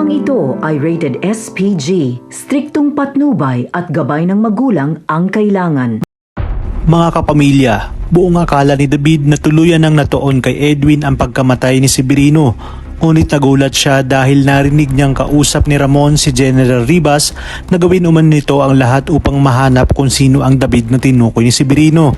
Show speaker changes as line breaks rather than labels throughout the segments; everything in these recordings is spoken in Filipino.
Programang ito ay rated SPG, striktong patnubay at gabay ng magulang ang kailangan.
Mga kapamilya, buong akala ni David na tuluyan ng natuon kay Edwin ang pagkamatay ni Severino. Ngunit nagulat siya dahil narinig niyang kausap ni Ramon si General Ribas na gawin umano nito ang lahat upang mahanap kung sino ang David na tinukoy ni Severino.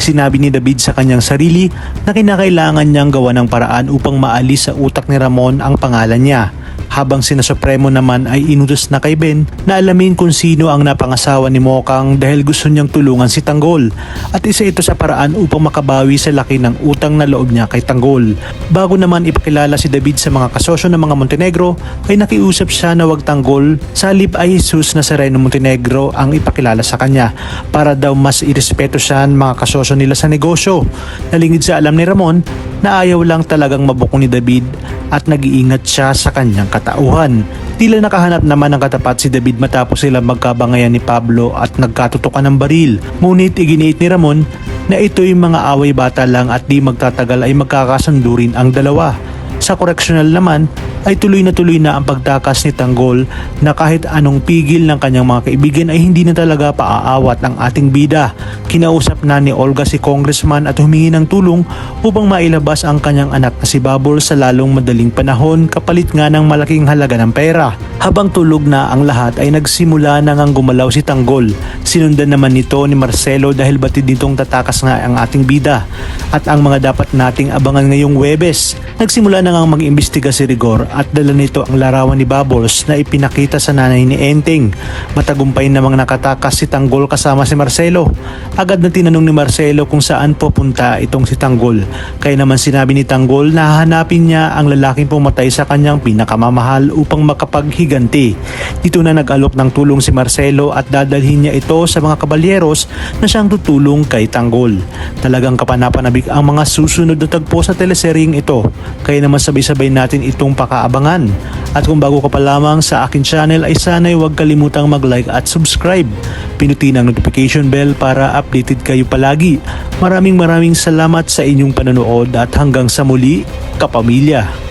Sinabi ni David sa kanyang sarili na kinakailangan niyang gawa ng paraan upang maalis sa utak ni Ramon ang pangalan niya. Habang sina Supremo naman ay inutos na kay Ben na alamin kung sino ang napangasawa ni Mokang dahil gusto niyang tulungan si Tanggol. At isa ito sa paraan upang makabawi sa laki ng utang na loob niya kay Tanggol. Bago naman ipakilala si David sa mga kasosyo ng mga Montenegro ay nakiusap siya na wag Tanggol, sa halip ay Jesus Nazareno Montenegro ang ipakilala sa kanya para daw mas irespeto siya ng mga kasosyo nila sa negosyo. Nalingid sa alam ni Ramon na ayaw lang talagang mabuko ni David at nag-iingat siya sa kanyang katauhan. Tila nakahanap naman ng katapat si David matapos sila magkabangayan ni Pablo at nagkatutukan ng baril. Ngunit iginiit ni Ramon na ito'y mga away bata lang at di magtatagal ay magkakasundo rin ang dalawa. Sa koreksyonal naman ay tuloy na ang pagtakas ni Tanggol na kahit anong pigil ng kanyang mga kaibigan ay hindi na talaga paaawat ang ating bida. Kinausap na ni Olga si Congressman at humingi ng tulong upang mailabas ang kanyang anak na si Babol sa lalong madaling panahon kapalit nga ng malaking halaga ng pera. Habang tulog na ang lahat ay nagsimula na ngang gumalaw si Tanggol. Sinundan naman nito ni Marcelo dahil batid nitong tatakas nga ang ating bida at ang mga dapat nating abangan ngayong Huwebes. Nagsimula na ngang mag-imbestiga si Rigor at dala nito ang larawan ni Bubbles na ipinakita sa nanay ni Enteng. Matagumpay namang nakatakas si Tanggol kasama si Marcelo. Agad na tinanong ni Marcelo kung saan pupunta itong si Tanggol. Kaya naman sinabi ni Tanggol na hahanapin niya ang lalaking pumatay sa kanyang pinakamamahal upang makapaghiganti. Dito na nag-alok ng tulong si Marcelo at dadalhin niya ito sa mga kabalyeros na siyang tutulong kay Tanggol. Talagang kapanapanabik ang mga susunod na tagpo sa teleseryeng ito. Kaya naman sabay-sabay natin itong pakaabangan. At kung bago ka pa lamang sa akin channel ay sana'y huwag kalimutang mag-like at subscribe. Pinutin ang notification bell para updated kayo palagi. Maraming salamat sa inyong panonood at hanggang sa muli, kapamilya.